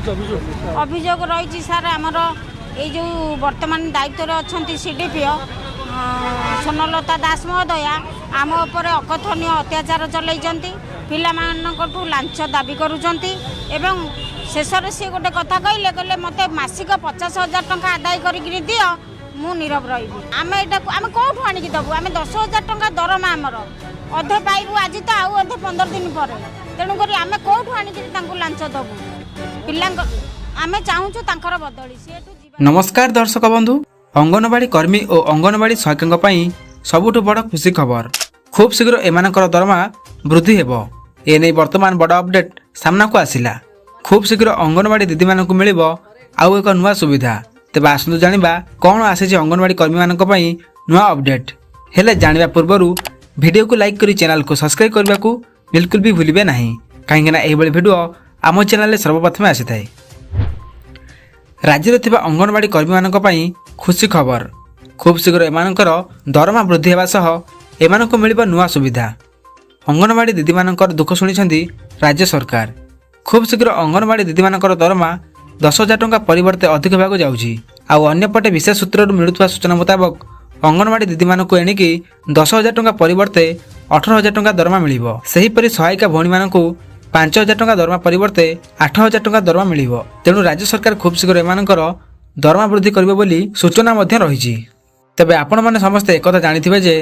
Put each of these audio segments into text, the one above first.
अभियोग रही सार आमर ये वर्तमान दायित्व अच्छा सीडीपीओ सोनलता दास महोदया आम उपर अकथनीय अत्याचार चलती पिला लांच दाबी करुँच शेष सी गोटे कथा कहले कहले मत मासिक 50,000 टंका आदाय कर दियो मु नीरव रही आम यहाँ आम कौटू आणिकी देवु आम 10,000 टंका दरमा आमर अधे पाइबू आज तो आउ अधे 15 दिन पर तेणुक आम कौटू आणिकी लांच देवु पिला आम चाहूँ बदली। नमस्कार दर्शक बंधु, अंगनवाड़ी कर्मी और अंगनवाड़ी सहायकों सबुठ बड़ खुशी खबर खूब शीघ्र एमानकर दरमा वृद्धि हेबो। एने वर्तमान बड़ अपडेट सामना को आसिला। खूब शीघ्र अंगनवाड़ी दीदी मानक मिलिबो आउ एक नुआ सुविधा। तेबे आसंतु जानिबा कोन आसीछि अंगनवाड़ी कर्मी मानक पई नुआ अपडेट। हेले जानिबा पूर्वरु वीडियो को लाइक करी चैनल को सब्सक्राइब करबा को बिल्कुल भी भूलिबे नाही, काहेकि ना एही बळी वीडियो आम चैनल सर्वप्रथम आसीथाय। राज्य में अंगनवाड़ी कर्मी मानक पई खुशी खबर खूब शीघ्र एमानकर दरमा वृद्धि हेबा सह एमानक मिलिबो नुआ सुविधा। अंगनवाड़ी दीदी मानकर दुख शुणिछंती राज्य सरकार। खूब शीघ्र अंगनवाड़ी दीदी मानकर दरमा 10,000 टंका परिवर्ते अधिक होगा जाउछि। आउ अन्यपटे विशेष सूत्रରୁ मिलुवा सूचना मुताबक अंगनवाड़ी दीदी मानक एणिकी 10,000 टंका परिवर्ते 18,000 टंका दरमा मिलिबो। सेहीपरि सहायिका भौणी मानकू 5,000 टंका दरमा परिवर्ते 8,000 टंका दरमा मिलिबो। तेणु राज्य सरकार खूब शीघ्र एमानकर दरमा वृद्धि करिबो बोली सूचना मध्य रहिछि। तेबे आपण माने समस्त एकथा जानिथिबे जे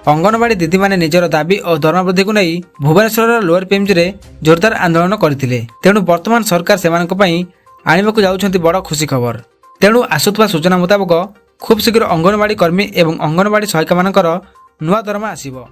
अंगनवाड़ी दीदी माने निजर दाबी और दरमा वृद्धि को नहीं भुवनेश्वर लोअर पीएमजी रे जोरदार आंदोलन करथिले। तेणु वर्तमान सरकार सेमानक पई आनिबाकू जाउछंती बड़ खुशी खबर। तेणु आसुतबा सूचना मुताबक खूब शीघ्र अंगनवाड़ी कर्मी एवं अंगनवाड़ी सहायिका मानकर नुआ दरमा आसीबो।